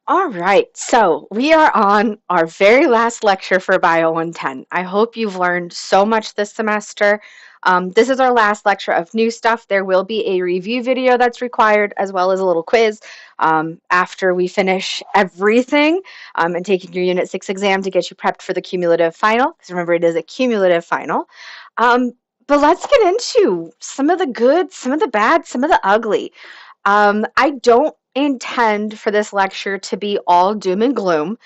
All right, so we are on our very last lecture for Bio 110. I hope you've learned so much this semester. This is our last lecture of new stuff. There will be a review video that's required, as well as a little quiz after we finish everything and taking your Unit 6 exam to get you prepped for the cumulative final. Because remember, it is a cumulative final. Um, but let's get into some of the good, some of the bad, some of the ugly. I don't intend for this lecture to be all doom and gloom,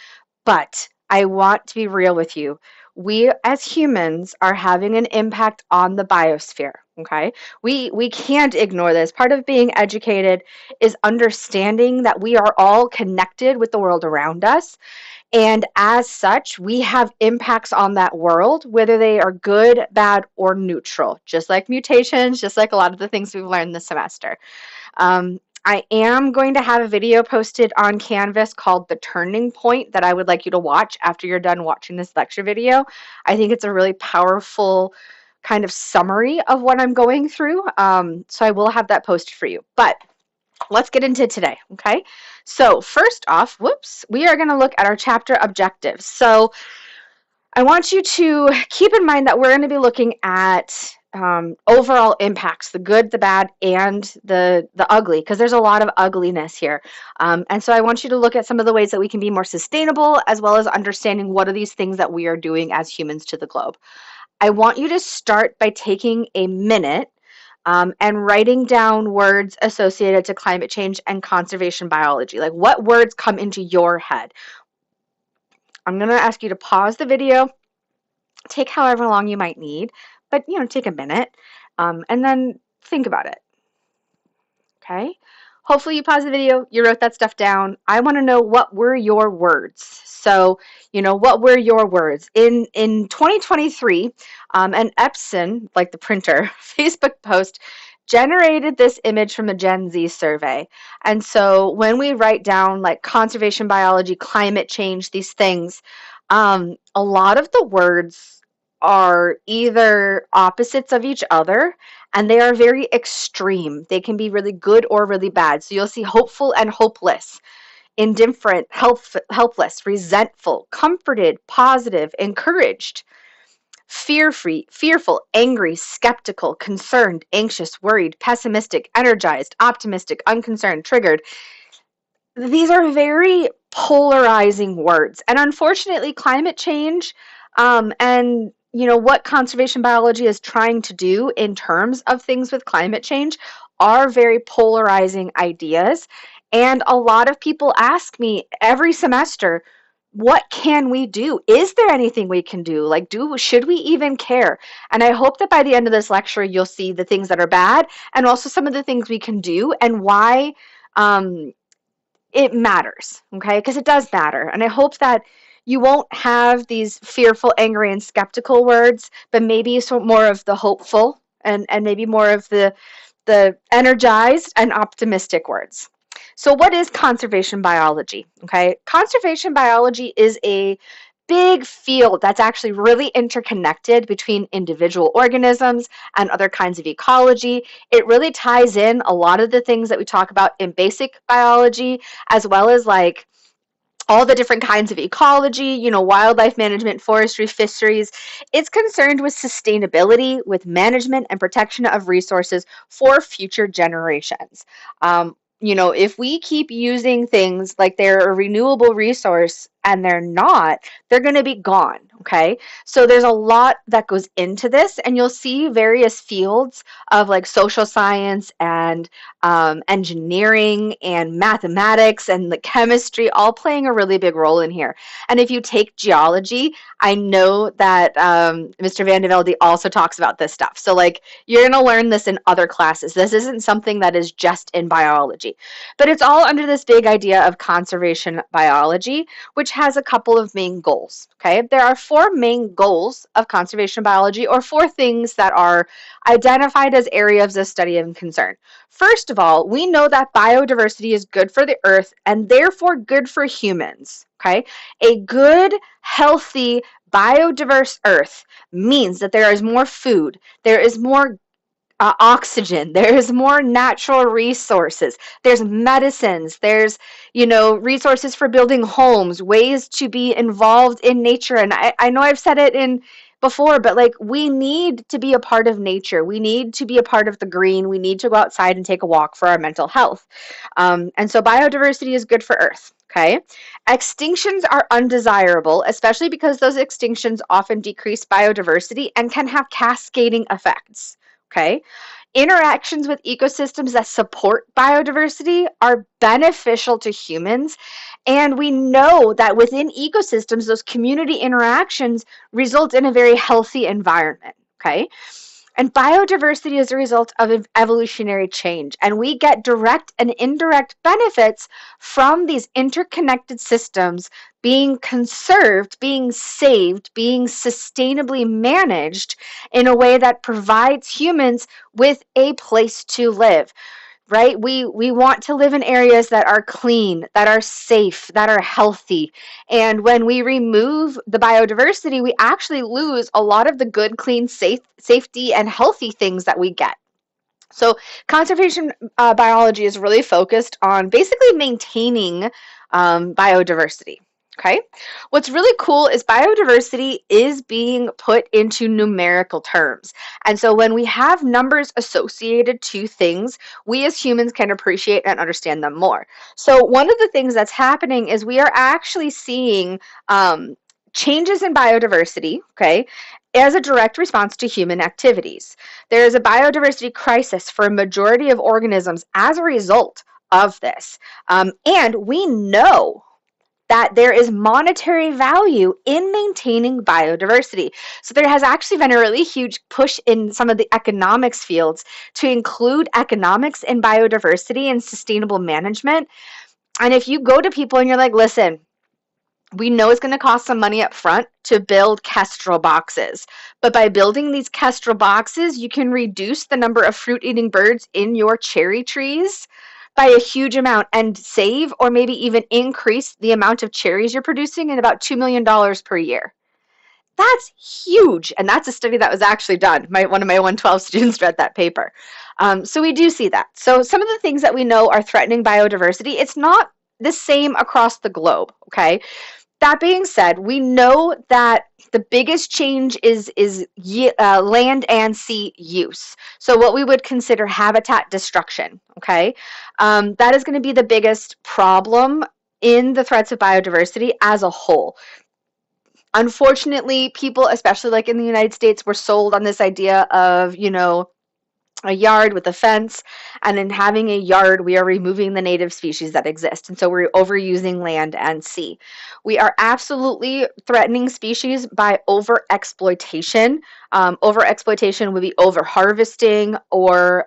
but I want to be real with you. We as humans are having an impact on the biosphere. Okay. We can't ignore this. Part of being educated is understanding that we are all connected with the world around us. And as such, we have impacts on that world, whether they are good, bad, or neutral, just like mutations, just like a lot of the things we've learned this semester. I am going to have a video posted on Canvas called The Turning Point that I would like you to watch after you're done watching this lecture video. I think it's a really powerful kind of summary of what I'm going through. So I will have that posted for you. But let's get into today, okay? So first off, we are going to look at our chapter objectives. So I want you to keep in mind that we're going to be looking at overall impacts, the good, the bad, and the ugly, because there's a lot of ugliness here. And so I want you to look at some of the ways that we can be more sustainable, as well as understanding what are these things that we are doing as humans to the globe. I want you to start by taking a minute and writing down words associated to climate change and conservation biology. Like, what words come into your head? I'm going to ask you to pause the video, take however long you might need, but take a minute, and then think about it. Okay. Hopefully you paused the video, you wrote that stuff down. I want to know, what were your words? So, what were your words? In 2023, an Epson, like the printer, Facebook post generated this image from a Gen Z survey. And so when we write down like conservation biology, climate change, these things, a lot of the words are either opposites of each other, and they are very extreme. They can be really good or really bad. So you'll see hopeful and hopeless, indifferent, helpless, resentful, comforted, positive, encouraged, fear-free, fearful, angry, skeptical, concerned, anxious, worried, pessimistic, energized, optimistic, unconcerned, triggered. These are very polarizing words. And unfortunately, climate change and what conservation biology is trying to do in terms of things with climate change are very polarizing ideas. And a lot of people ask me every semester, what can we do? Is there anything we can do? Like, should we even care? And I hope that by the end of this lecture, you'll see the things that are bad and also some of the things we can do and why it matters, okay? Because it does matter. And I hope that you won't have these fearful, angry, and skeptical words, but maybe some more of the hopeful and maybe more of the energized and optimistic words. So what is conservation biology? Okay, conservation biology is a big field that's actually really interconnected between individual organisms and other kinds of ecology. It really ties in a lot of the things that we talk about in basic biology, as well as like all the different kinds of ecology, wildlife management, forestry, fisheries. It's concerned with sustainability, with management and protection of resources for future generations. If we keep using things like they're a renewable resource and they're not, they're going to be gone. Okay. So there's a lot that goes into this, and you'll see various fields of like social science and engineering and mathematics and the chemistry all playing a really big role in here. And if you take geology, I know that Mr. Van de Velde also talks about this stuff. So like, you're going to learn this in other classes. This isn't something that is just in biology, but it's all under this big idea of conservation biology, which has a couple of main goals. Okay, there are 4 main goals of conservation biology, or 4 things that are identified as areas of study and concern. First of all, we know that biodiversity is good for the earth and therefore good for humans. Okay, a good, healthy, biodiverse earth means that there is more food, there is more oxygen, there's more natural resources, there's medicines, there's, resources for building homes, ways to be involved in nature. And I know I've said it in before, but like, we need to be a part of nature. We need to be a part of the green. We need to go outside and take a walk for our mental health. And so biodiversity is good for Earth. Okay. Extinctions are undesirable, especially because those extinctions often decrease biodiversity and can have cascading effects. Okay. Interactions with ecosystems that support biodiversity are beneficial to humans. And we know that within ecosystems, those community interactions result in a very healthy environment. Okay. And biodiversity is a result of evolutionary change. And we get direct and indirect benefits from these interconnected systems being conserved, being saved, being sustainably managed in a way that provides humans with a place to live. Right? We want to live in areas that are clean, that are safe, that are healthy. And when we remove the biodiversity, we actually lose a lot of the good, clean, safety, and healthy things that we get. So conservation biology is really focused on basically maintaining biodiversity. Okay. What's really cool is biodiversity is being put into numerical terms. And so when we have numbers associated to things, we as humans can appreciate and understand them more. So one of the things that's happening is we are actually seeing changes in biodiversity, okay, as a direct response to human activities. There is a biodiversity crisis for a majority of organisms as a result of this. And we know that there is monetary value in maintaining biodiversity. So there has actually been a really huge push in some of the economics fields to include economics in biodiversity and sustainable management. And if you go to people and you're like, listen, we know it's going to cost some money up front to build kestrel boxes, but by building these kestrel boxes, you can reduce the number of fruit-eating birds in your cherry trees by a huge amount and save or maybe even increase the amount of cherries you're producing in about $2 million per year. That's huge. And that's a study that was actually done. One of my 112 students read that paper. So we do see that. So some of the things that we know are threatening biodiversity, it's not the same across the globe, okay? That being said, we know that the biggest change is land and sea use. So what we would consider habitat destruction, okay? That is going to be the biggest problem in the threats of biodiversity as a whole. Unfortunately, people, especially like in the United States, were sold on this idea of, a yard with a fence, and in having a yard, we are removing the native species that exist. And so we're overusing land and sea. We are absolutely threatening species by overexploitation. Overexploitation would be overharvesting or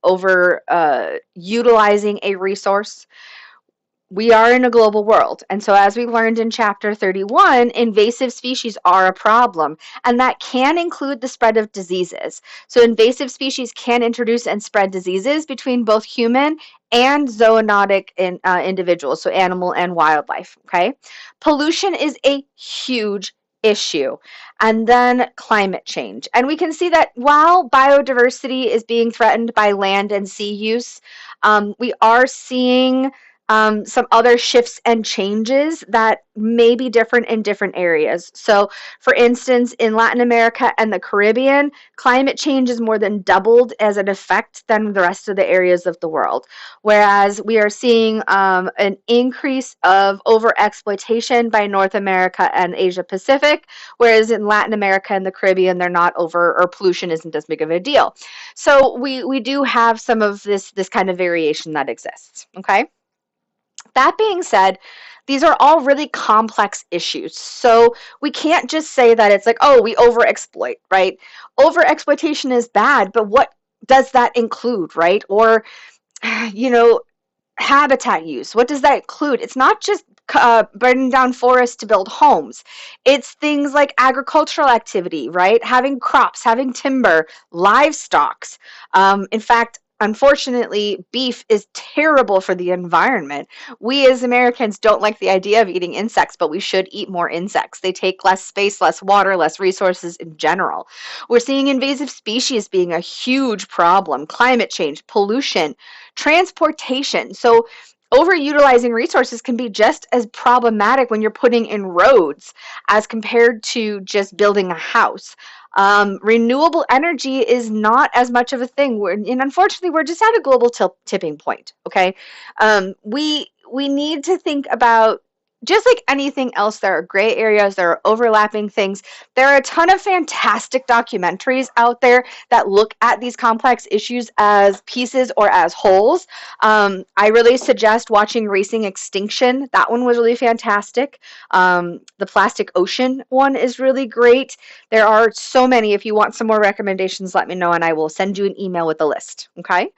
over utilizing a resource. We are in a global world. And so as we learned in chapter 31, invasive species are a problem, and that can include the spread of diseases. So invasive species can introduce and spread diseases between both human and zoonotic individuals, so animal and wildlife, okay? Pollution is a huge issue. And then climate change. And we can see that while biodiversity is being threatened by land and sea use, we are seeing some other shifts and changes that may be different in different areas. So, for instance, in Latin America and the Caribbean, climate change is more than doubled as an effect than the rest of the areas of the world. Whereas we are seeing an increase of overexploitation by North America and Asia Pacific, whereas in Latin America and the Caribbean, they're not over, or pollution isn't as big of a deal. So we do have some of this kind of variation that exists. Okay. That being said, these are all really complex issues. So we can't just say that it's like, oh, we overexploit, right? Overexploitation is bad, but what does that include, right? Or, habitat use. What does that include? It's not just burning down forests to build homes. It's things like agricultural activity, right? Having crops, having timber, livestock. In fact, Unfortunately, beef is terrible for the environment. We as Americans don't like the idea of eating insects, but we should eat more insects. They take less space, less water, less resources in general. We're seeing invasive species being a huge problem, climate change, pollution, transportation. So, overutilizing resources can be just as problematic when you're putting in roads as compared to just building a house. Renewable energy is not as much of a thing. And unfortunately, we're just at a global tipping point. Okay, we need to think about, just like anything else, there are gray areas, there are overlapping things. There are a ton of fantastic documentaries out there that look at these complex issues as pieces or as wholes. I really suggest watching Racing Extinction. That one was really fantastic. The Plastic Ocean one is really great. There are so many. If you want some more recommendations, let me know and I will send you an email with a list. Okay?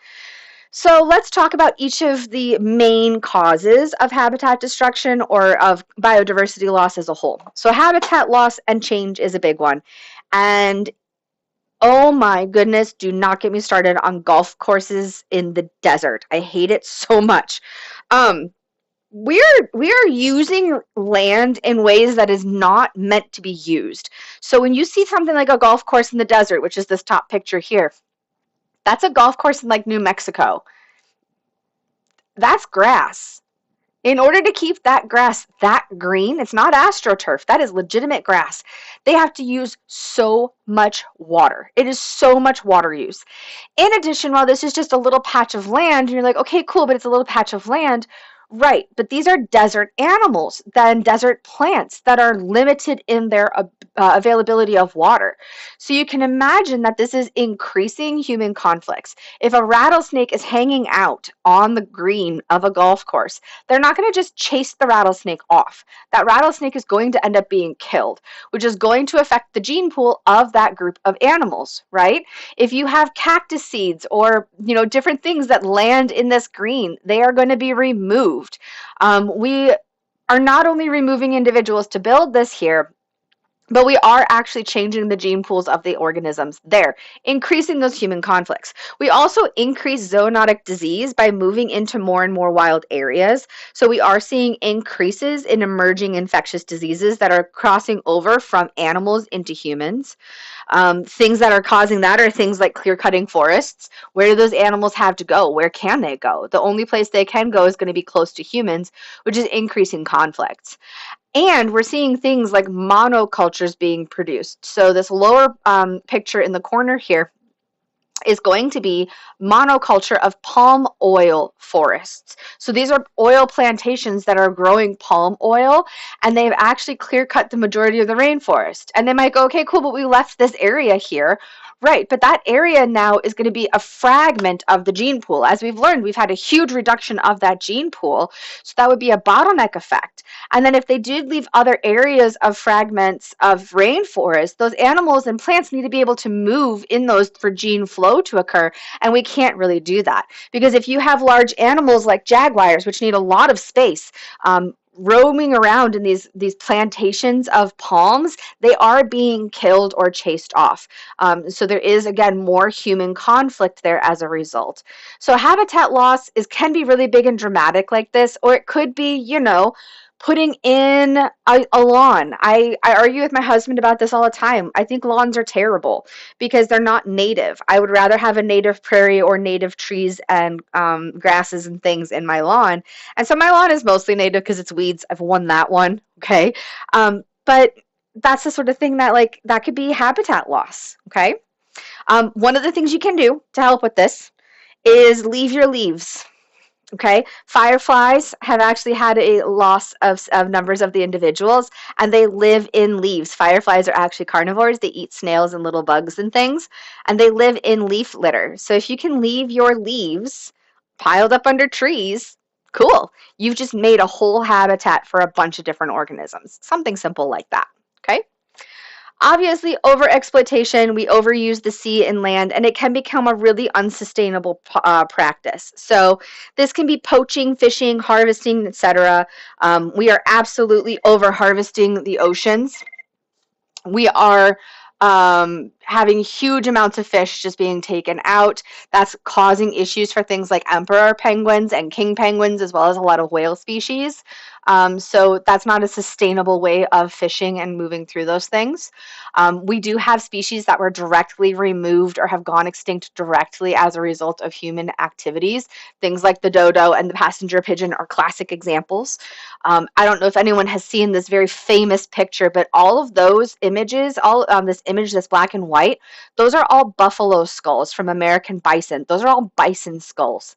So let's talk about each of the main causes of habitat destruction or of biodiversity loss as a whole. So habitat loss and change is a big one. And oh my goodness, do not get me started on golf courses in the desert. I hate it so much. We are using land in ways that is not meant to be used. So when you see something like a golf course in the desert, which is this top picture here, that's a golf course in like New Mexico. That's grass. In order to keep that grass that green, it's not astroturf, that is legitimate grass. They have to use so much water. It is so much water use. In addition, while this is just a little patch of land, and you're like, okay, cool, but it's a little patch of land. Right, but these are desert animals, then desert plants that are limited in their availability of water. So you can imagine that this is increasing human conflicts. If a rattlesnake is hanging out on the green of a golf course, they're not going to just chase the rattlesnake off. That rattlesnake is going to end up being killed, which is going to affect the gene pool of that group of animals, right? If you have cactus seeds or, different things that land in this green, they are going to be removed. We are not only removing individuals to build this here, but we are actually changing the gene pools of the organisms there, increasing those human conflicts. We also increase zoonotic disease by moving into more and more wild areas. So we are seeing increases in emerging infectious diseases that are crossing over from animals into humans. Things that are causing that are things like clear-cutting forests. Where do those animals have to go? Where can they go? The only place they can go is going to be close to humans, which is increasing conflicts. And we're seeing things like monocultures being produced. So this lower picture in the corner here is going to be monoculture of palm oil forests. So these are oil plantations that are growing palm oil, and they've actually clear cut the majority of the rainforest. And they might go, okay, cool, but we left this area here. Right, but that area now is going to be a fragment of the gene pool. As we've learned, we've had a huge reduction of that gene pool, so that would be a bottleneck effect. And then if they did leave other areas of fragments of rainforest, those animals and plants need to be able to move in those for gene flow to occur, and we can't really do that. Because if you have large animals like jaguars, which need a lot of space, roaming around in these plantations of palms, they are being killed or chased off. So there is, again, more human conflict there as a result. So habitat loss can be really big and dramatic like this, or it could be, putting in a lawn. I argue with my husband about this all the time. I think lawns are terrible because they're not native. I would rather have a native prairie or native trees and grasses and things in my lawn. And so my lawn is mostly native because it's weeds. I've won that one. Okay. But that's the sort of thing that could be habitat loss. Okay. One of the things you can do to help with this is leave your leaves. Okay, fireflies have actually had a loss of numbers of the individuals, and they live in leaves. Fireflies are actually carnivores. They eat snails and little bugs and things, and they live in leaf litter. So if you can leave your leaves piled up under trees, cool. You've just made a whole habitat for a bunch of different organisms. Something simple like that, okay? Obviously, overexploitation, we overuse the sea and land, and it can become a really unsustainable practice. So this can be poaching, fishing, harvesting, etc. We are absolutely over-harvesting the oceans. We are having huge amounts of fish just being taken out. That's causing issues for things like emperor penguins and king penguins, as well as a lot of whale species. So that's not a sustainable way of fishing and moving through those things. We do have species that were directly removed or have gone extinct directly as a result of human activities. Things like the dodo and the passenger pigeon are classic examples. I don't know if anyone has seen this very famous picture, but all of those images, all this image that's black and white, those are all buffalo skulls from American bison. Those are all bison skulls.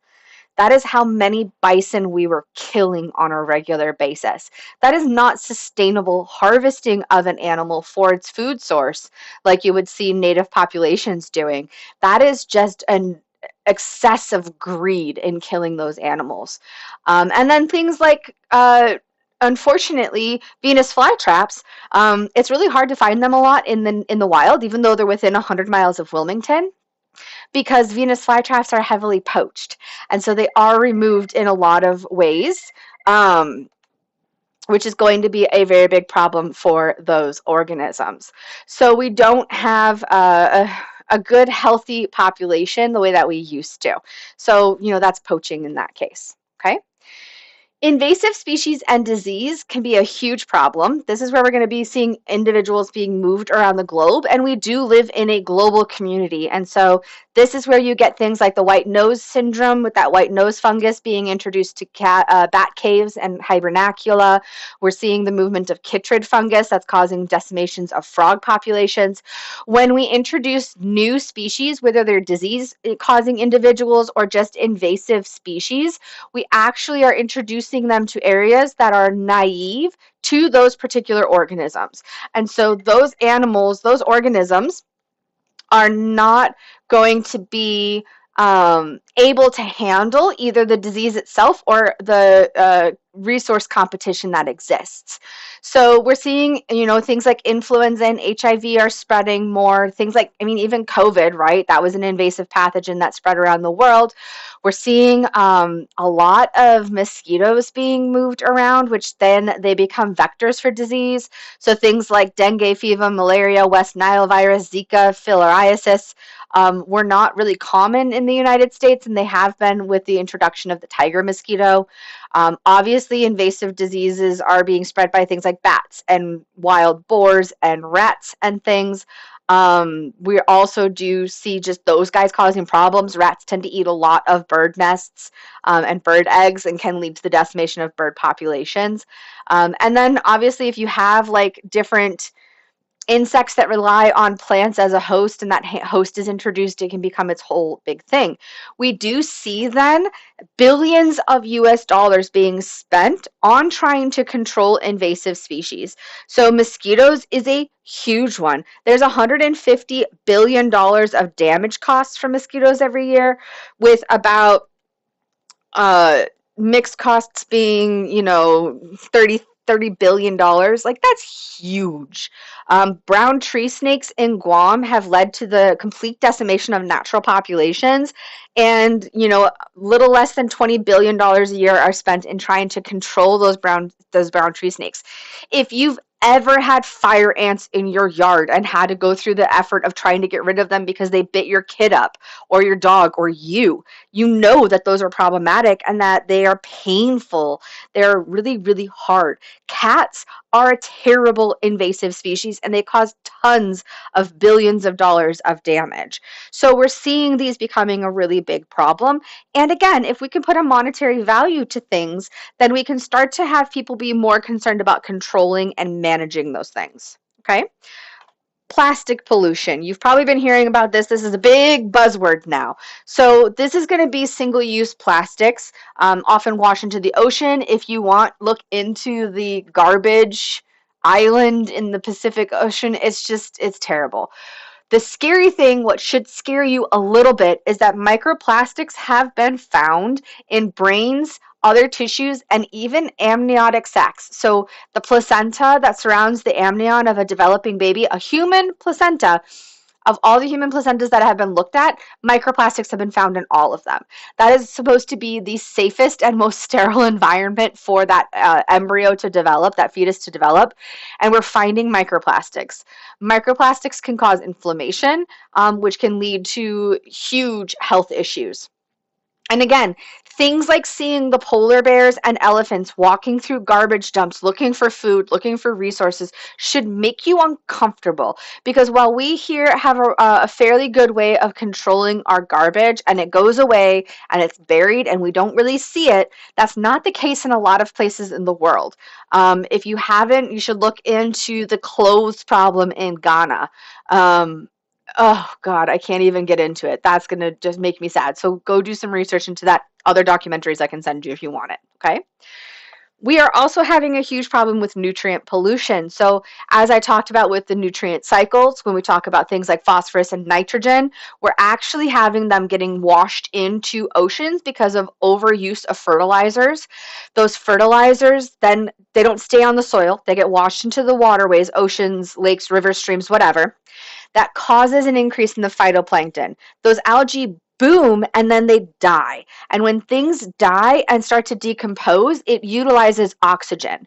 That is how many bison we were killing on a regular basis. That is not sustainable harvesting of an animal for its food source like you would see native populations doing. That is just an excessive greed in killing those animals. And then things like, unfortunately, Venus flytraps. It's really hard to find them a lot in the wild, even though they're within 100 miles of Wilmington, because Venus flytraps are heavily poached, and so they are removed in a lot of ways, which is going to be a very big problem for those organisms. So we don't have a good, healthy population the way that we used to. So, that's poaching in that case. Okay. Invasive species and disease can be a huge problem. This is where we're going to be seeing individuals being moved around the globe, and we do live in a global community. And so this is where you get things like the white nose syndrome, with that white nose fungus being introduced to bat caves and hibernacula. We're seeing the movement of chytrid fungus that's causing decimations of frog populations. When we introduce new species, whether they're disease-causing individuals or just invasive species, we actually are introducing them to areas that are naive to those particular organisms. And so those animals, those organisms, are not going to be able to handle either the disease itself or the resource competition that exists. So we're seeing, things like influenza and HIV are spreading more. Things like, even COVID, right? That was an invasive pathogen that spread around the world. We're seeing a lot of mosquitoes being moved around, which then they become vectors for disease. So things like dengue fever, malaria, West Nile virus, Zika, filariasis were not really common in the United States, and they have been with the introduction of the tiger mosquito. Obviously, invasive diseases are being spread by things like bats and wild boars and rats and things. We also do see just those guys causing problems. Rats tend to eat a lot of bird nests and bird eggs, and can lead to the decimation of bird populations. And then obviously, if you have like different insects that rely on plants as a host, and that host is introduced, it can become its whole big thing. We do see then billions of US dollars being spent on trying to control invasive species. So mosquitoes is a huge one. There's $150 billion of damage costs for mosquitoes every year, with about mixed costs being, $30 billion. Like, that's huge. Brown tree snakes in Guam have led to the complete decimation of natural populations, and little less than $20 billion a year are spent in trying to control those brown tree snakes. If you've ever had fire ants in your yard and had to go through the effort of trying to get rid of them because they bit your kid up or your dog or you know that those are problematic and that they are painful. They're really, really hard. Cats are a terrible invasive species, and they cause tons of billions of dollars of damage. So we're seeing these becoming a really big problem. And again, if we can put a monetary value to things, then we can start to have people be more concerned about controlling and managing those things. Okay? Plastic pollution. You've probably been hearing about this. This is a big buzzword now. So this is going to be single-use plastics, often washed into the ocean. If you want, look into the garbage island in the Pacific Ocean. It's terrible. The scary thing, what should scare you a little bit, is that microplastics have been found in brains, other tissues, and even amniotic sacs. So the placenta that surrounds the amnion of a developing baby, a human placenta, Of all the human placentas that have been looked at, microplastics have been found in all of them. That is supposed to be the safest and most sterile environment for that embryo to develop, that fetus to develop, and we're finding microplastics. Microplastics can cause inflammation, which can lead to huge health issues. And again, things like seeing the polar bears and elephants walking through garbage dumps looking for food, looking for resources, should make you uncomfortable. Because while we here have a fairly good way of controlling our garbage and it goes away and it's buried and we don't really see it, that's not the case in a lot of places in the world. If you haven't, you should look into the clothes problem in Ghana. Oh God, I can't even get into it. That's gonna just make me sad. So go do some research into that. Other documentaries I can send you if you want it. Okay. We are also having a huge problem with nutrient pollution. So, as I talked about with the nutrient cycles, when we talk about things like phosphorus and nitrogen, we're actually having them getting washed into oceans because of overuse of fertilizers. Those fertilizers, then they don't stay on the soil, they get washed into the waterways, oceans, lakes, rivers, streams, whatever. That causes an increase in the phytoplankton. Those algae boom and then they die. And when things die and start to decompose, it utilizes oxygen.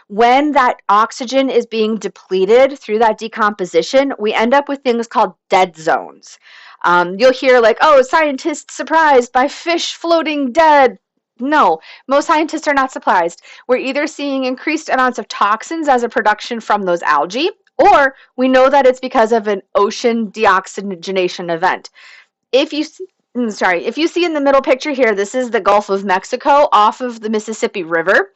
When that oxygen is being depleted through that decomposition, we end up with things called dead zones. You'll hear like, oh, scientists surprised by fish floating dead. No, most scientists are not surprised. We're either seeing increased amounts of toxins as a production from those algae, or we know that it's because of an ocean deoxygenation event. If you if you see in the middle picture here, this is the Gulf of Mexico off of the Mississippi River.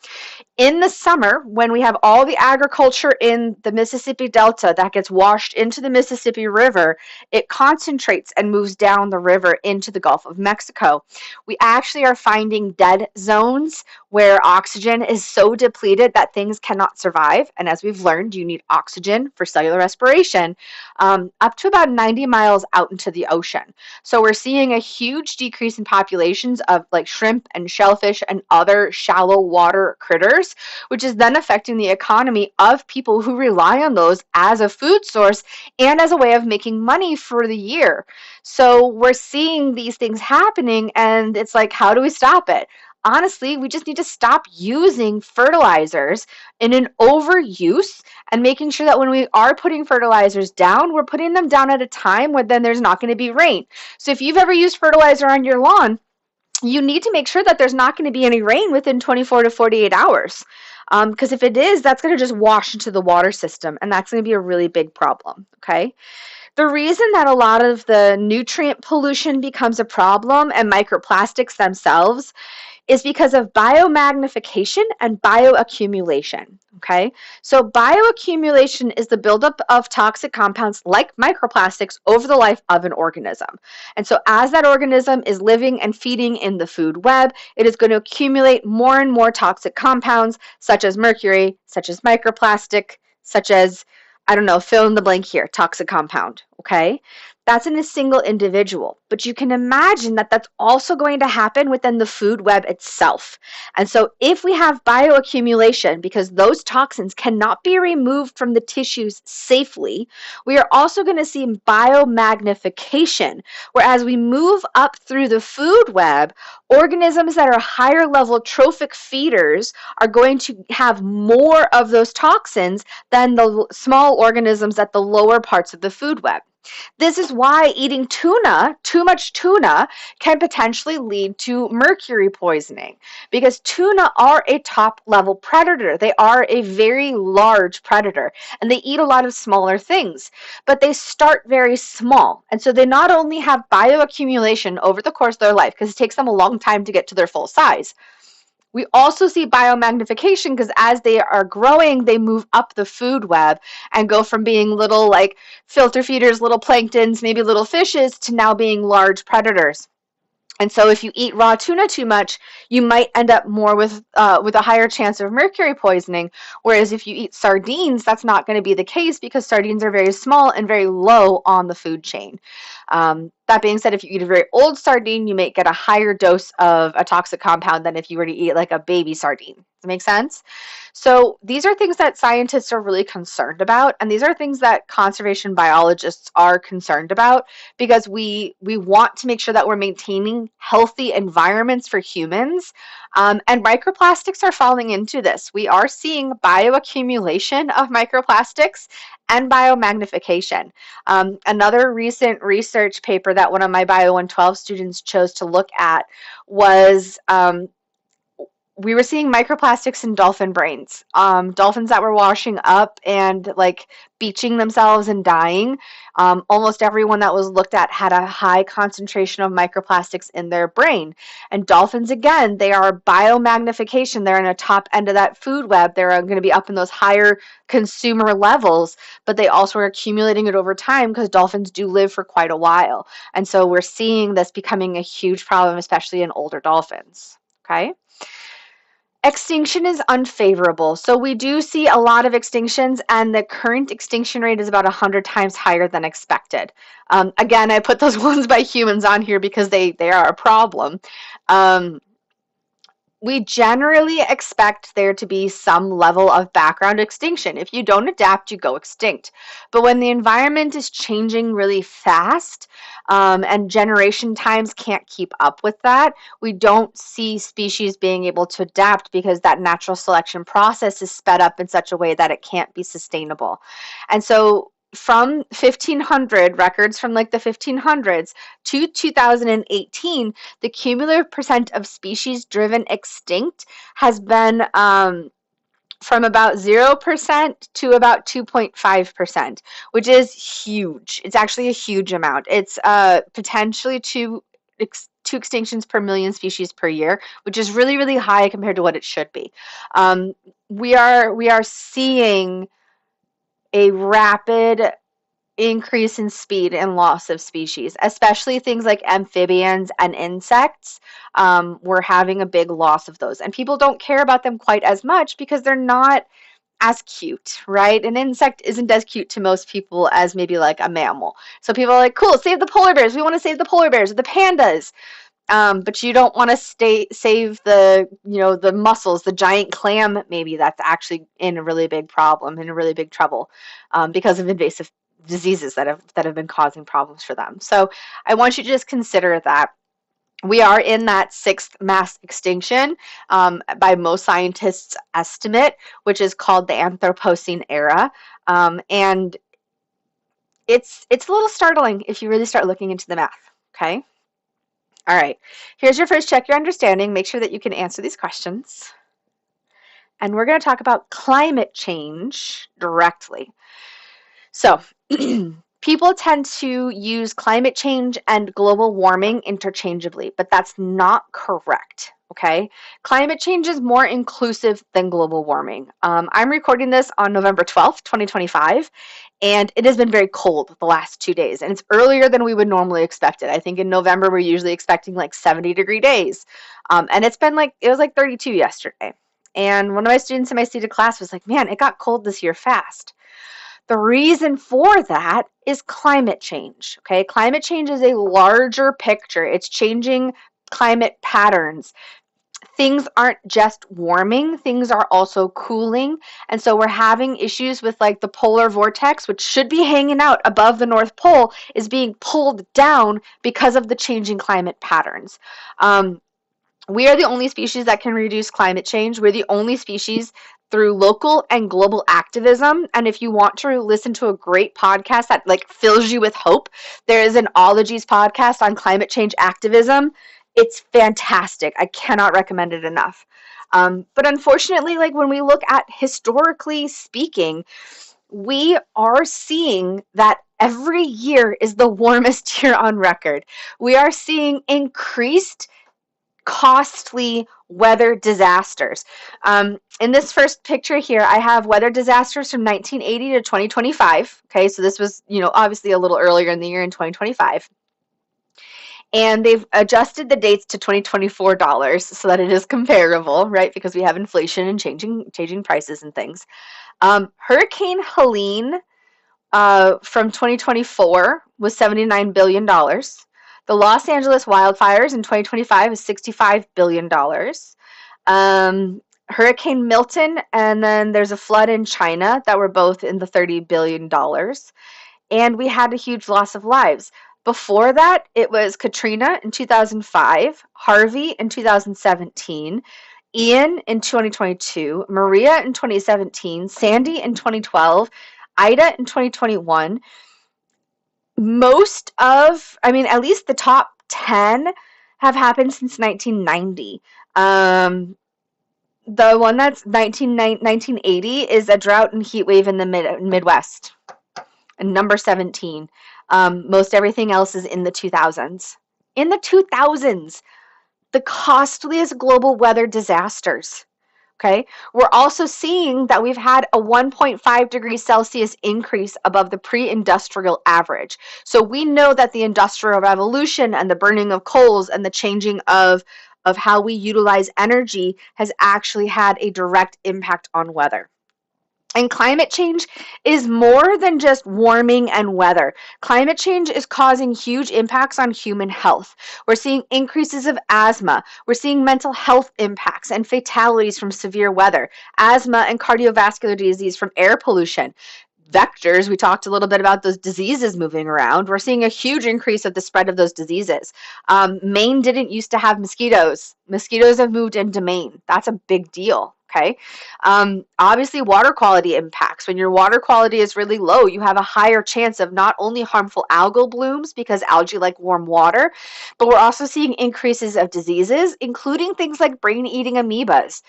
In the summer, when we have all the agriculture in the Mississippi Delta that gets washed into the Mississippi River, it concentrates and moves down the river into the Gulf of Mexico. We actually are finding dead zones where oxygen is so depleted that things cannot survive. And as we've learned, you need oxygen for cellular respiration, up to about 90 miles out into the ocean. So we're seeing a huge decrease in populations of like shrimp and shellfish and other shallow water critters, which is then affecting the economy of people who rely on those as a food source and as a way of making money for the year. So we're seeing these things happening, and it's like, how do we stop it? Honestly, we just need to stop using fertilizers in an overuse and making sure that when we are putting fertilizers down, we're putting them down at a time when then there's not going to be rain. So if you've ever used fertilizer on your lawn, you need to make sure that there's not going to be any rain within 24 to 48 hours. Because if it is, that's going to just wash into the water system, and that's going to be a really big problem, okay? The reason that a lot of the nutrient pollution becomes a problem and microplastics themselves is because of biomagnification and bioaccumulation, okay? So bioaccumulation is the buildup of toxic compounds like microplastics over the life of an organism. And so as that organism is living and feeding in the food web, it is going to accumulate more and more toxic compounds such as mercury, such as microplastic, such as, I don't know, fill in the blank here, toxic compound, okay? That's in a single individual, but you can imagine that that's also going to happen within the food web itself. And so if we have bioaccumulation, because those toxins cannot be removed from the tissues safely, we are also going to see biomagnification, where as we move up through the food web, organisms that are higher level trophic feeders are going to have more of those toxins than the small organisms at the lower parts of the food web. This is why eating tuna, too much tuna, can potentially lead to mercury poisoning, because tuna are a top level predator. They are a very large predator, and they eat a lot of smaller things, but they start very small. And so they not only have bioaccumulation over the course of their life, because it takes them a long time to get to their full size. We also see biomagnification because as they are growing, they move up the food web and go from being little like filter feeders, little planktons, maybe little fishes, to now being large predators. And so if you eat raw tuna too much, you might end up more with a higher chance of mercury poisoning. Whereas if you eat sardines, that's not going to be the case because sardines are very small and very low on the food chain. That being said, if you eat a very old sardine, you may get a higher dose of a toxic compound than if you were to eat like a baby sardine. Does that make sense? So these are things that scientists are really concerned about, and these are things that conservation biologists are concerned about because we want to make sure that we're maintaining healthy environments for humans. And microplastics are falling into this. We are seeing bioaccumulation of microplastics and biomagnification. Another recent research paper that one of my Bio 112 students chose to look at was we were seeing microplastics in dolphin brains. Dolphins that were washing up and like beaching themselves and dying. Almost everyone that was looked at had a high concentration of microplastics in their brain. And dolphins, again, they are biomagnification. They're in a top end of that food web. They're going to be up in those higher consumer levels, but they also are accumulating it over time because dolphins do live for quite a while. And so we're seeing this becoming a huge problem, especially in older dolphins. Okay. Extinction is unfavorable. So we do see a lot of extinctions, and the current extinction rate is about 100 times higher than expected. Again, I put those ones by humans on here because they are a problem. We generally expect there to be some level of background extinction. If you don't adapt, you go extinct. But when the environment is changing really fast and generation times can't keep up with that, we don't see species being able to adapt because that natural selection process is sped up in such a way that it can't be sustainable. And so from 1500 records from like the 1500s to 2018, the cumulative percent of species driven extinct has been from about 0% to about 2.5%, which is huge. It's actually a huge amount. It's potentially two extinctions per million species per year, which is really, really high compared to what it should be. We are seeing a rapid increase in speed and loss of species, especially things like amphibians and insects. We're having a big loss of those, and people don't care about them quite as much because they're not as cute, right? An insect isn't as cute to most people as maybe like a mammal. So people are like, cool, save the polar bears. We want to save the polar bears or the pandas. But you don't want to save the, the mussels, the giant clam, maybe that's actually in a really big problem, in a really big trouble, because of invasive diseases that have been causing problems for them. So I want you to just consider that we are in that sixth mass extinction by most scientists' estimate, which is called the Anthropocene era, and it's a little startling if you really start looking into the math. Okay. All right, here's your first check your understanding. Make sure that you can answer these questions. And we're going to talk about climate change directly. So people tend to use climate change and global warming interchangeably, but that's not correct. Okay, climate change is more inclusive than global warming. I'm recording this on November 12th, 2025, and it has been very cold the last 2 days, and it's earlier than we would normally expect it. I think in November we're usually expecting like 70-degree days, and it was like 32 yesterday. And one of my students in my seated class was like, man, it got cold this year fast. The reason for that is climate change. Okay, climate change is a larger picture. It's changing climate patterns. Things aren't just warming, things are also cooling. And so we're having issues with like the polar vortex, which should be hanging out above the North Pole, is being pulled down because of the changing climate patterns. We are the only species that can reduce climate change. We're the only species through local and global activism. And if you want to listen to a great podcast that like fills you with hope, there is an Ologies podcast on climate change activism. It's fantastic. I cannot recommend it enough. But unfortunately, like when we look at historically speaking, we are seeing that every year is the warmest year on record. We are seeing increased costly weather disasters. In this first picture here, I have weather disasters from 1980 to 2025. Okay, so this was, obviously a little earlier in the year in 2025. And they've adjusted the dates to 2024 dollars so that it is comparable, right? Because we have inflation and changing prices and things. Hurricane Helene from 2024 was $79 billion. The Los Angeles wildfires in 2025 is $65 billion. Hurricane Milton, and then there's a flood in China that were both in the $30 billion. And we had a huge loss of lives. Before that, it was Katrina in 2005, Harvey in 2017, Ian in 2022, Maria in 2017, Sandy in 2012, Ida in 2021. At least the top 10 have happened since 1990. The one that's 1980 is a drought and heat wave in the Midwest. And number 17. Most everything else is in the 2000s. In the 2000s, the costliest global weather disasters. Okay, we're also seeing that we've had a 1.5 degrees Celsius increase above the pre-industrial average. So we know that the Industrial Revolution and the burning of coals and the changing of how we utilize energy has actually had a direct impact on weather. And climate change is more than just warming and weather. Climate change is causing huge impacts on human health. We're seeing increases of asthma. We're seeing mental health impacts and fatalities from severe weather, asthma and cardiovascular disease from air pollution. Vectors, we talked a little bit about those diseases moving around. We're seeing a huge increase of the spread of those diseases. Maine didn't used to have mosquitoes. Mosquitoes have moved into Maine. That's a big deal. Okay. Obviously, water quality impacts. When your water quality is really low, you have a higher chance of not only harmful algal blooms because algae like warm water, but we're also seeing increases of diseases, including things like brain-eating amoebas.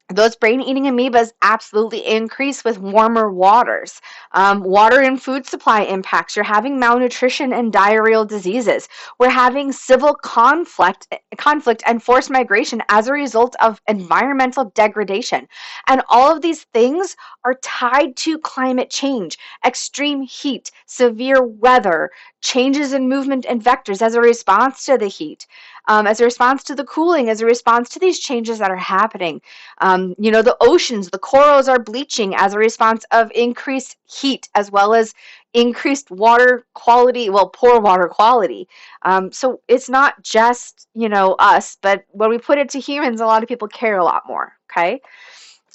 Those brain-eating amoebas absolutely increase with warmer waters. Water and food supply impacts. You're having malnutrition and diarrheal diseases. We're having civil conflict and forced migration as a result of environmental degradation. And all of these things are tied to climate change, extreme heat, severe weather, changes in movement and vectors as a response to the heat. As a response to the cooling, as a response to these changes that are happening. The oceans, the corals are bleaching as a response of increased heat, as well as increased water quality, poor water quality. So it's not just, us, but when we put it to humans, a lot of people care a lot more, okay?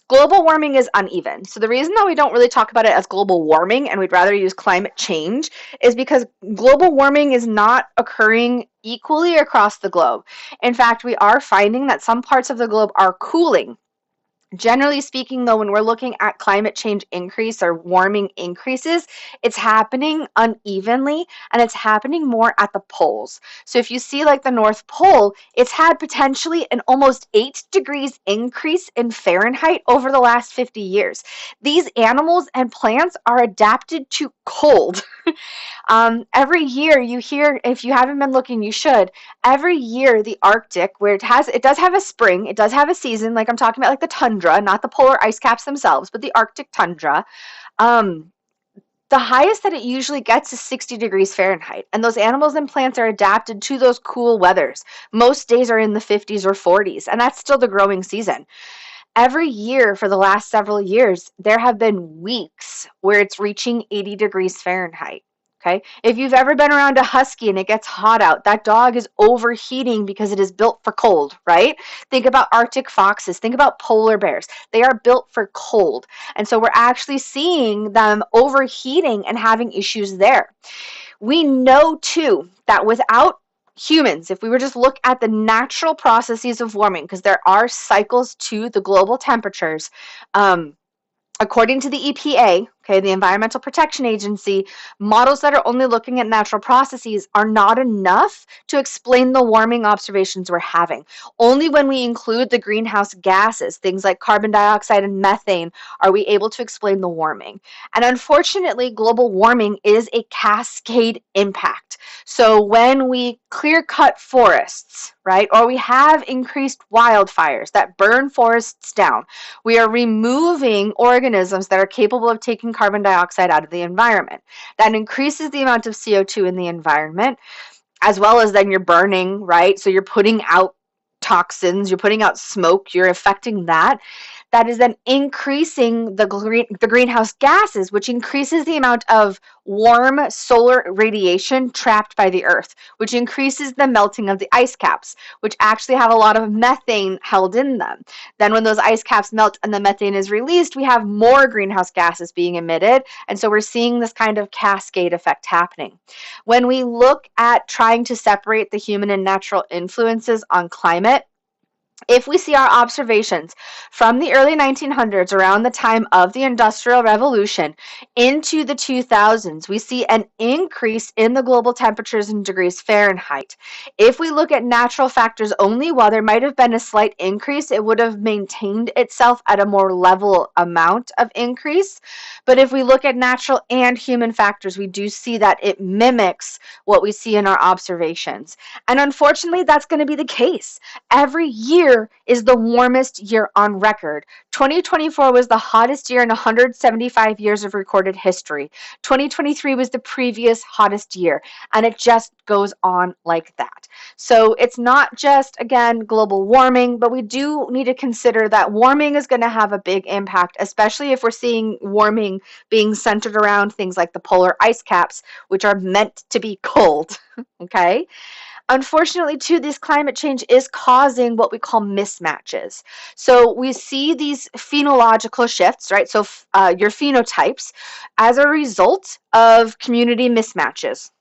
Global warming is uneven. So the reason that we don't really talk about it as global warming and we'd rather use climate change is because global warming is not occurring equally across the globe. In fact, we are finding that some parts of the globe are cooling. Generally speaking, though, when we're looking at climate change increase or warming increases, it's happening unevenly and it's happening more at the poles. So if you see like the North Pole, it's had potentially an almost 8 degrees increase in Fahrenheit over the last 50 years. These animals and plants are adapted to cold. Every year you hear, if you haven't been looking, you should. Every year the Arctic, where it does have a spring, it does have a season, like I'm talking about like the tundra, not the polar ice caps themselves, but the Arctic tundra. The highest that it usually gets is 60 degrees Fahrenheit. And those animals and plants are adapted to those cool weathers. Most days are in the 50s or 40s, and that's still the growing season. Every year for the last several years, there have been weeks where it's reaching 80 degrees Fahrenheit. Okay. If you've ever been around a husky and it gets hot out, that dog is overheating because it is built for cold, right? Think about Arctic foxes. Think about polar bears. They are built for cold. And so we're actually seeing them overheating and having issues there. We know too that without humans, if we were just look at the natural processes of warming, because there are cycles to the global temperatures, according to the EPA, okay, the Environmental Protection Agency, models that are only looking at natural processes are not enough to explain the warming observations we're having. Only when we include the greenhouse gases, things like carbon dioxide and methane, are we able to explain the warming. And unfortunately, global warming is a cascade impact. So when we clear cut forests, right, or we have increased wildfires that burn forests down, we are removing organisms that are capable of taking carbon dioxide out of the environment. That increases the amount of CO2 in the environment, as well as then you're burning, right? So you're putting out toxins, you're putting out smoke, you're affecting that. that is then increasing the greenhouse gases, which increases the amount of warm solar radiation trapped by the Earth, which increases the melting of the ice caps, which actually have a lot of methane held in them. Then when those ice caps melt and the methane is released, we have more greenhouse gases being emitted. And so we're seeing this kind of cascade effect happening. When we look at trying to separate the human and natural influences on climate, if we see our observations from the early 1900s, around the time of the Industrial Revolution, into the 2000s, we see an increase in the global temperatures in degrees Fahrenheit. If we look at natural factors only, while there might have been a slight increase, it would have maintained itself at a more level amount of increase. But if we look at natural and human factors, we do see that it mimics what we see in our observations. And unfortunately, that's going to be the case. Every year is the warmest year on record. 2024 was the hottest year in 175 years of recorded history. 2023 was the previous hottest year, and it just goes on like that. So it's not just, again, global warming, but we do need to consider that warming is going to have a big impact, especially if we're seeing warming being centered around things like the polar ice caps, which are meant to be cold. Okay? Unfortunately, too, this climate change is causing what we call mismatches. So we see these phenological shifts, right? So your phenotypes as a result of community mismatches.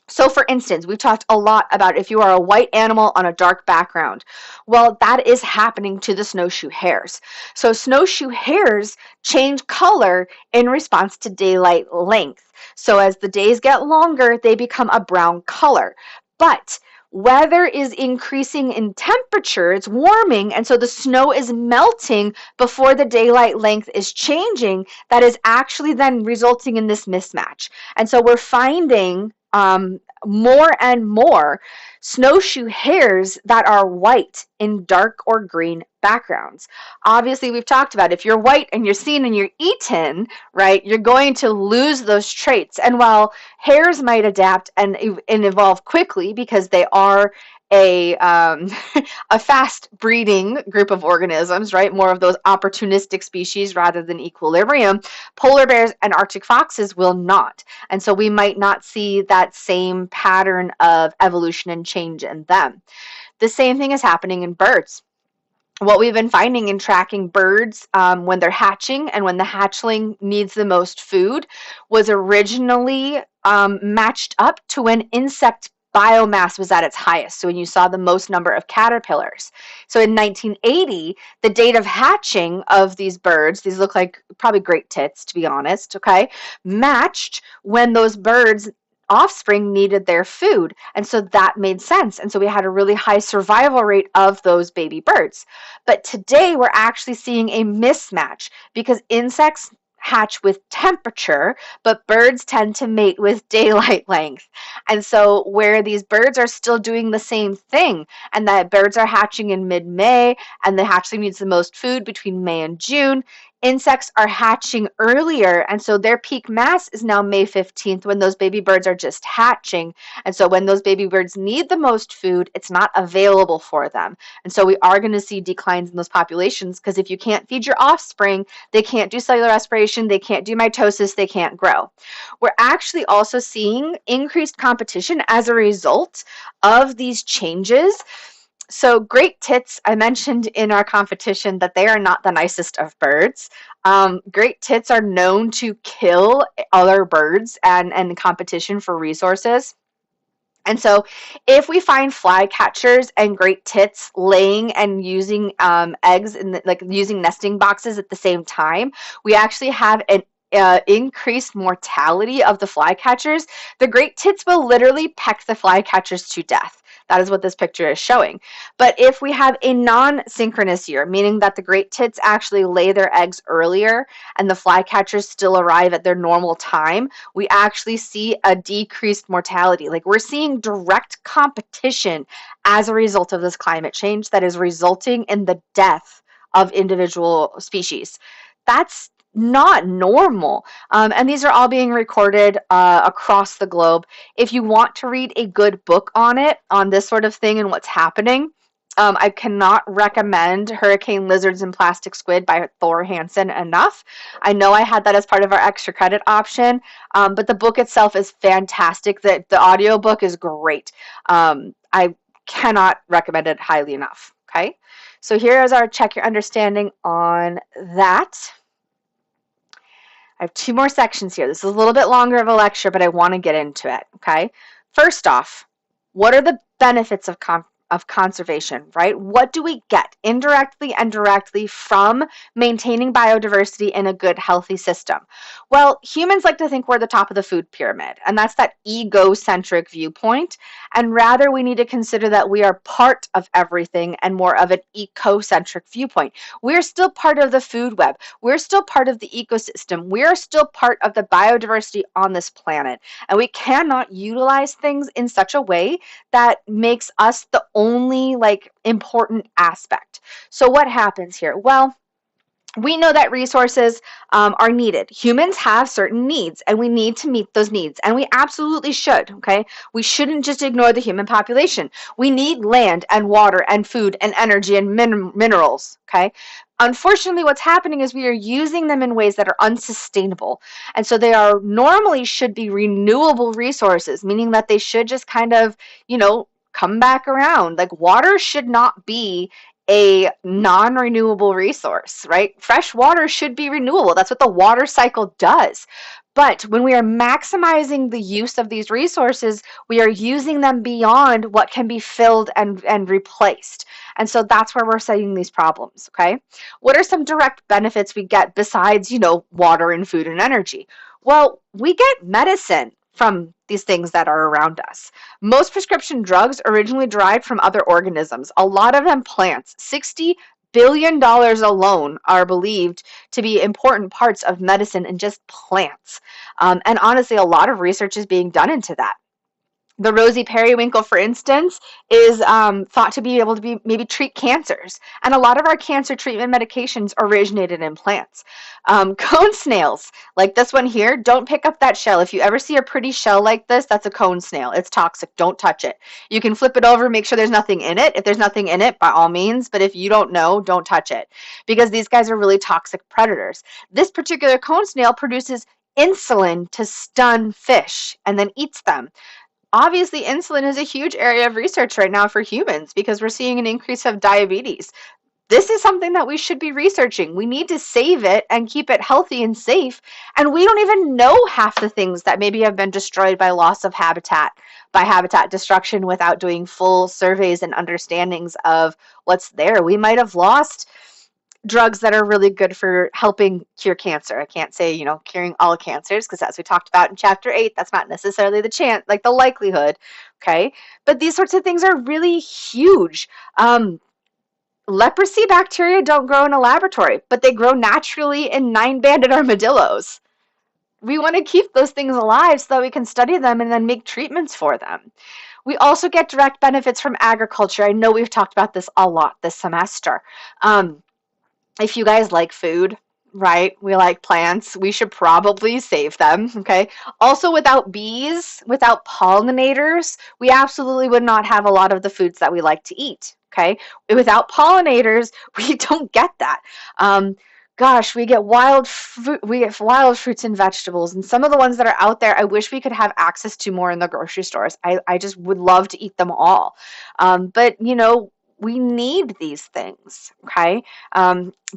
So for instance, we've talked a lot about if you are a white animal on a dark background. Well, that is happening to the snowshoe hares. So snowshoe hares change color in response to daylight length. So as the days get longer, they become a brown color. But weather is increasing in temperature, it's warming, and so the snow is melting before the daylight length is changing. That is actually then resulting in this mismatch. And so we're finding more and more snowshoe hares that are white in dark or green backgrounds. Obviously, we've talked about if you're white and you're seen and you're eaten, right, you're going to lose those traits. And while hares might adapt and evolve quickly because they are a fast breeding group of organisms, right? More of those opportunistic species rather than equilibrium. Polar bears and Arctic foxes will not. And so we might not see that same pattern of evolution and change in them. The same thing is happening in birds. What we've been finding in tracking birds when they're hatching and when the hatchling needs the most food was originally matched up to when insect biomass was at its highest. So when you saw the most number of caterpillars. So in 1980, the date of hatching of these birds, these look like probably great tits, to be honest, okay, matched when those birds offspring needed their food. And so that made sense. And so we had a really high survival rate of those baby birds. But today we're actually seeing a mismatch because insects hatch with temperature, but birds tend to mate with daylight length. And so where these birds are still doing the same thing, and that birds are hatching in mid-May, and the hatchling needs the most food between May and June, insects are hatching earlier, and so their peak mass is now May 15th when those baby birds are just hatching. And so when those baby birds need the most food, it's not available for them. And so we are going to see declines in those populations because if you can't feed your offspring, they can't do cellular respiration, they can't do mitosis, they can't grow. We're actually also seeing increased competition as a result of these changes. So great tits, I mentioned in our competition that they are not the nicest of birds. Great tits are known to kill other birds and in competition for resources. And so if we find flycatchers and great tits laying and using eggs in using nesting boxes at the same time, we actually have an increased mortality of the flycatchers. The great tits will literally peck the flycatchers to death. That is what this picture is showing. But if we have a non-synchronous year, meaning that the great tits actually lay their eggs earlier and the flycatchers still arrive at their normal time, we actually see a decreased mortality. Like we're seeing direct competition as a result of this climate change that is resulting in the death of individual species. That's not normal. And these are all being recorded across the globe. If you want to read a good book on it, on this sort of thing and what's happening, I cannot recommend Hurricane Lizards and Plastic Squid by Thor Hansen enough. I know I had that as part of our extra credit option, but the book itself is fantastic. The audiobook is great. I cannot recommend it highly enough. Okay, so here is our check your understanding on that. I have 2 more sections here. This is a little bit longer of a lecture, but I want to get into it. Okay, first off, what are the benefits of conservation, right? What do we get indirectly and directly from maintaining biodiversity in a good, healthy system? Well, humans like to think we're the top of the food pyramid, and that's that egocentric viewpoint. And rather, we need to consider that we are part of everything and more of an ecocentric viewpoint. We're still part of the food web. We're still part of the ecosystem. We're still part of the biodiversity on this planet. And we cannot utilize things in such a way that makes us the only important aspect. So what happens here? Well, we know that resources are needed. Humans have certain needs, and we need to meet those needs, and we absolutely should, okay? We shouldn't just ignore the human population. We need land and water and food and energy and minerals, okay? Unfortunately, what's happening is we are using them in ways that are unsustainable. And so they are normally should be renewable resources, meaning that they should just kind of, come back around. Like water should not be a non-renewable resource, right? Fresh water should be renewable. That's what the water cycle does. But when we are maximizing the use of these resources, we are using them beyond what can be filled and replaced. And so that's where we're seeing these problems, okay? What are some direct benefits we get besides, water and food and energy? Well, we get medicine from these things that are around us. Most prescription drugs originally derived from other organisms, a lot of them plants. $60 billion alone are believed to be important parts of medicine and just plants. And honestly, a lot of research is being done into that. The rosy periwinkle, for instance, is thought to be able to maybe treat cancers. And a lot of our cancer treatment medications originated in plants. Cone snails, like this one here, don't pick up that shell. If you ever see a pretty shell like this, that's a cone snail. It's toxic. Don't touch it. You can flip it over, make sure there's nothing in it. If there's nothing in it, by all means. But if you don't know, don't touch it. Because these guys are really toxic predators. This particular cone snail produces insulin to stun fish and then eats them. Obviously, insulin is a huge area of research right now for humans because we're seeing an increase of diabetes. This is something that we should be researching. We need to save it and keep it healthy and safe. And we don't even know half the things that maybe have been destroyed by loss of habitat, by habitat destruction without doing full surveys and understandings of what's there. We might have lost drugs that are really good for helping cure cancer. I can't say, curing all cancers, because as we talked about in chapter 8, that's not necessarily the likelihood, okay? But these sorts of things are really huge. Leprosy bacteria don't grow in a laboratory, but they grow naturally in 9-banded armadillos. We want to keep those things alive so that we can study them and then make treatments for them. We also get direct benefits from agriculture. I know we've talked about this a lot this semester. If you guys like food, right, we like plants, we should probably save them, okay? Also, without bees, without pollinators, we absolutely would not have a lot of the foods that we like to eat, okay? Without pollinators, we don't get that. We get wild fruits and vegetables, and some of the ones that are out there, I wish we could have access to more in the grocery stores. I just would love to eat them all. But, we need these things, okay?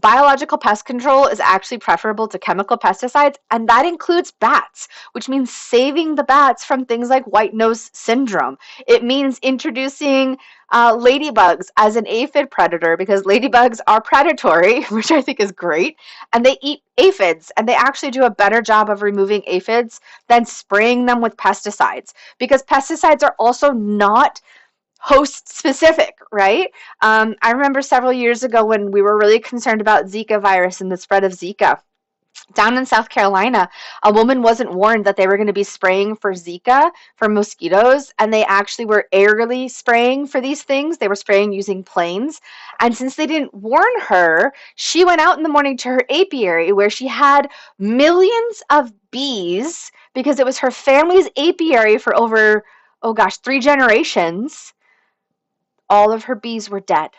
Biological pest control is actually preferable to chemical pesticides, and that includes bats, which means saving the bats from things like white nose syndrome. It means introducing ladybugs as an aphid predator, because ladybugs are predatory, which I think is great, and they eat aphids, and they actually do a better job of removing aphids than spraying them with pesticides, because pesticides are also not host specific, right? I remember several years ago when we were really concerned about Zika virus and the spread of Zika. Down in South Carolina, a woman wasn't warned that they were going to be spraying for Zika, for mosquitoes, and they actually were aerially spraying for these things. They were spraying using planes. And since they didn't warn her, she went out in the morning to her apiary where she had millions of bees, because it was her family's apiary for over, 3 generations. all of her bees were dead.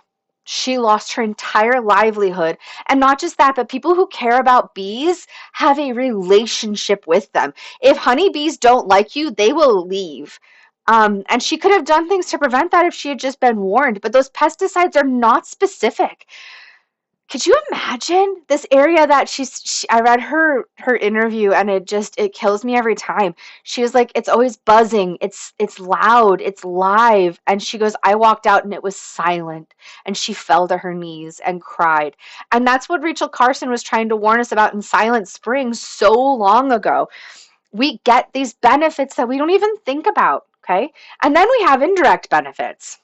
She lost her entire livelihood. And not just that, but people who care about bees have a relationship with them. If honeybees don't like you, they will leave. And she could have done things to prevent that if she had just been warned, but those pesticides are not specific. Could you imagine this area that I read her interview, and it kills me every time. She was like, it's always buzzing, it's loud, it's live. And she goes, I walked out and it was silent. And she fell to her knees and cried. And that's what Rachel Carson was trying to warn us about in Silent Spring so long ago. We get these benefits that we don't even think about, okay? And then we have indirect benefits.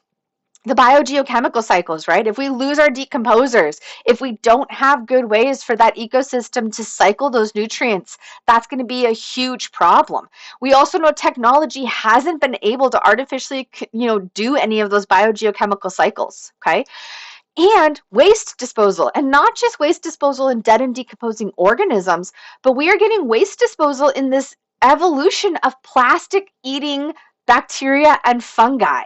The biogeochemical cycles, right? If we lose our decomposers, if we don't have good ways for that ecosystem to cycle those nutrients, that's going to be a huge problem. We also know technology hasn't been able to artificially, do any of those biogeochemical cycles, okay? And waste disposal, and not just waste disposal in dead and decomposing organisms, but we are getting waste disposal in this evolution of plastic eating bacteria and fungi.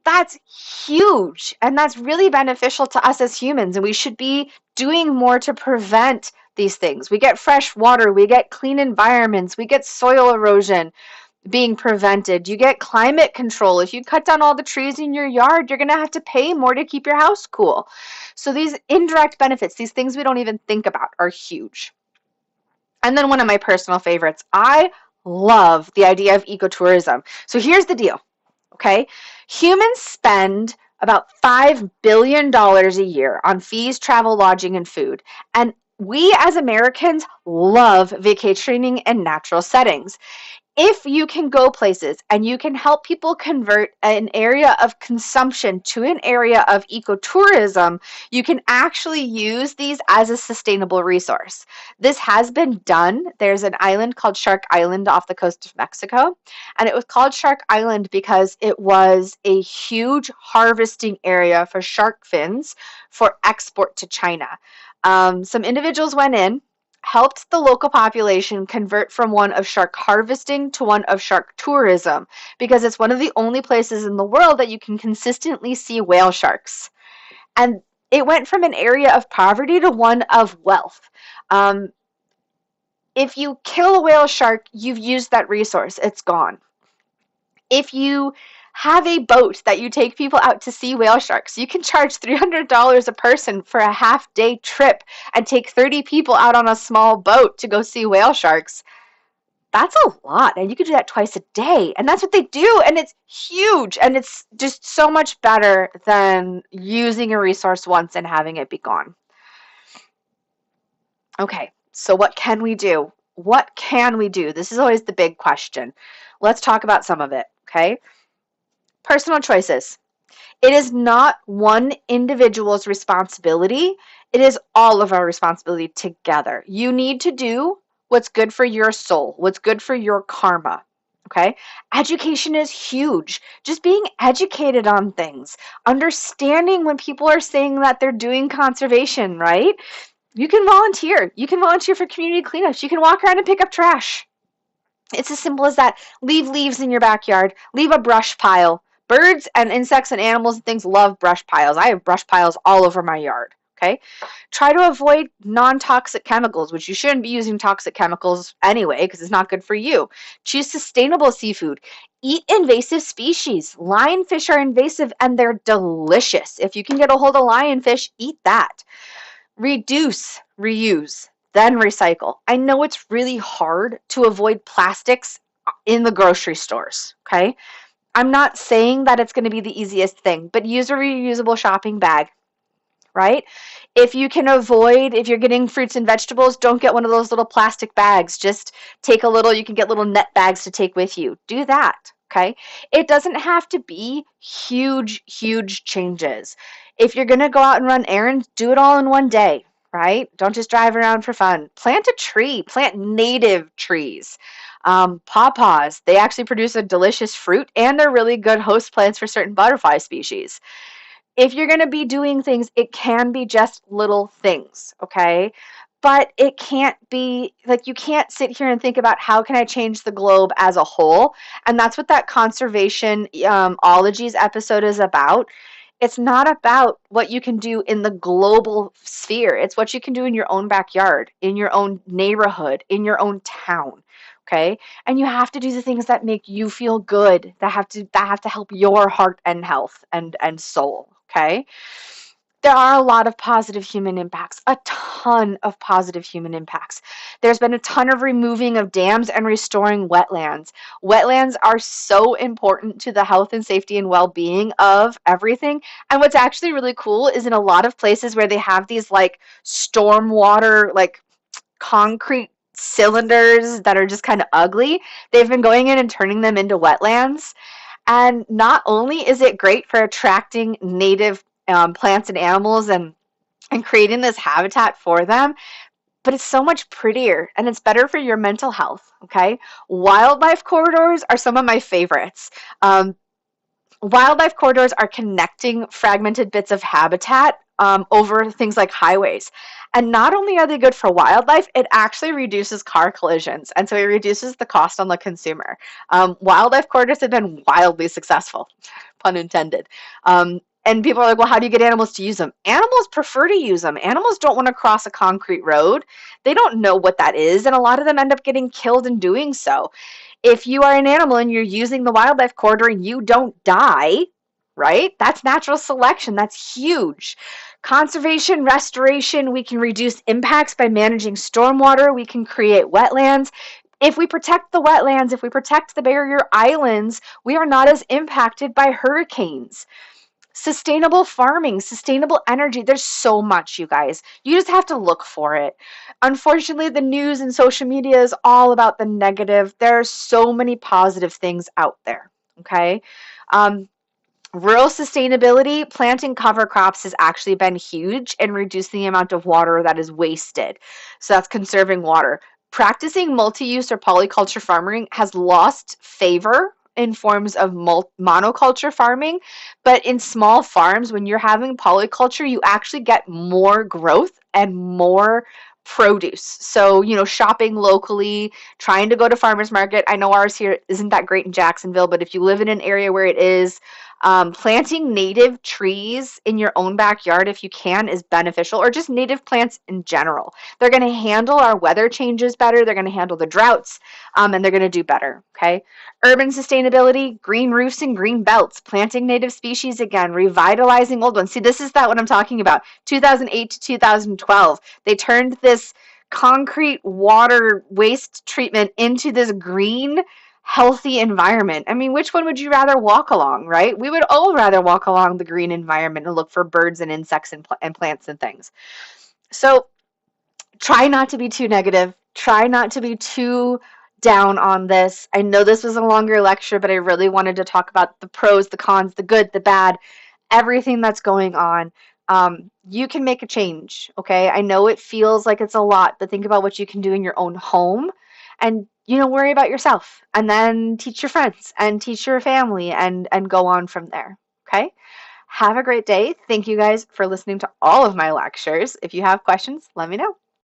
That's huge, and that's really beneficial to us as humans, and we should be doing more to prevent these things. We get fresh water, we get clean environments, we get soil erosion being prevented. You get climate control. If you cut down all the trees in your yard, you're going to have to pay more to keep your house cool. So these indirect benefits, these things we don't even think about, are huge. And then one of my personal favorites, I love the idea of ecotourism. So here's the deal. Okay, humans spend about $5 billion a year on fees, travel, lodging, and food. And we as Americans love vacationing in natural settings. If you can go places and you can help people convert an area of consumption to an area of ecotourism, you can actually use these as a sustainable resource. This has been done. There's an island called Shark Island off the coast of Mexico, and it was called Shark Island because it was a huge harvesting area for shark fins for export to China. Some individuals went in, helped the local population convert from one of shark harvesting to one of shark tourism, because it's one of the only places in the world that you can consistently see whale sharks. And it went from an area of poverty to one of wealth. If you kill a whale shark, you've used that resource. It's gone. If you have a boat that you take people out to see whale sharks, you can charge $300 a person for a half-day trip and take 30 people out on a small boat to go see whale sharks. That's a lot, and you could do that twice a day, and that's what they do, and it's huge, and it's just so much better than using a resource once and having it be gone. Okay, so what can we do? What can we do? This is always the big question. Let's talk about some of it, okay? Personal choices. It is not one individual's responsibility. It is all of our responsibility together. You need to do what's good for your soul, what's good for your karma. Okay? Education is huge. Just being educated on things, understanding when people are saying that they're doing conservation, right? You can volunteer. You can volunteer for community cleanups. You can walk around and pick up trash. It's as simple as that. Leave leaves in your backyard. Leave a brush pile. Birds and insects and animals and things love brush piles. I have brush piles all over my yard. Okay? Try to avoid non-toxic chemicals, which you shouldn't be using toxic chemicals anyway because it's not good for you. Choose sustainable seafood. Eat invasive species. Lionfish are invasive and they're delicious. If you can get a hold of lionfish, eat that. Reduce, reuse, then recycle. I know it's really hard to avoid plastics in the grocery stores, okay? I'm not saying that it's going to be the easiest thing, but use a reusable shopping bag, right? If you can avoid, if you're getting fruits and vegetables, don't get one of those little plastic bags. Just take a little, you can get little net bags to take with you. Do that, okay? It doesn't have to be huge, huge changes. If you're going to go out and run errands, do it all in one day, right? Don't just drive around for fun. Plant a tree. Plant native trees. Pawpaws, they actually produce a delicious fruit, and they're really good host plants for certain butterfly species. If you're going to be doing things, it can be just little things, okay? but it can't be like, you can't sit here and think about how can I change the globe as a whole. And that's what that conservation ologies episode is about. It's not about what you can do in the global sphere. It's what you can do in your own backyard, in your own neighborhood, in your own town. Okay? And you have to do the things that make you feel good, that have to help your heart and health and soul. Okay? There are a lot of positive human impacts, a ton of positive human impacts. There's been a ton of removing of dams and restoring wetlands. Wetlands are so important to the health and safety and well-being of everything. And what's actually really cool is in a lot of places where they have these like stormwater, like concrete cylinders that are just kind of ugly, they've been going in and turning them into wetlands. And not only is it great for attracting native plants and animals and creating this habitat for them, but it's so much prettier and it's better for your mental health. Okay. Wildlife corridors are some of my favorites. Wildlife corridors are connecting fragmented bits of habitat over things like highways. And not only are they good for wildlife, it actually reduces car collisions. And so it reduces the cost on the consumer. Wildlife corridors have been wildly successful, pun intended. And people are like, well, how do you get animals to use them? Animals prefer to use them. Animals don't want to cross a concrete road. They don't know what that is. And a lot of them end up getting killed in doing so. If you are an animal and you're using the wildlife corridor and you don't die, right? That's natural selection. That's huge. Conservation, restoration, we can reduce impacts by managing stormwater. We can create wetlands. If we protect the wetlands, if we protect the barrier islands, we are not as impacted by hurricanes. Sustainable farming, sustainable energy. There's so much, you guys. You just have to look for it. Unfortunately, the news and social media is all about the negative. There are so many positive things out there. Okay. Rural sustainability, planting cover crops has actually been huge in reducing the amount of water that is wasted. So that's conserving water. Practicing multi-use or polyculture farming has lost favor in forms of monoculture farming, but in small farms, when you're having polyculture, you actually get more growth and more produce. So, shopping locally, trying to go to farmers market. I know ours here isn't that great in Jacksonville, but if you live in an area where it is, planting native trees in your own backyard, if you can, is beneficial, or just native plants in general. They're going to handle our weather changes better. They're going to handle the droughts, and they're going to do better. Okay. Urban sustainability, green roofs and green belts, planting native species again, revitalizing old ones. See, this is that what I'm talking about. 2008 to 2012, they turned this concrete water waste treatment into this green healthy environment. I mean, which one would you rather walk along, right? We would all rather walk along the green environment and look for birds and insects and plants and things. So try not to be too negative. Try not to be too down on this. I know this was a longer lecture, but I really wanted to talk about the pros, the cons, the good, the bad, everything that's going on. You can make a change, okay? I know it feels like it's a lot, but think about what you can do in your own home and worry about yourself, and then teach your friends and teach your family and go on from there. Okay? Have a great day. Thank you guys for listening to all of my lectures. If you have questions, let me know.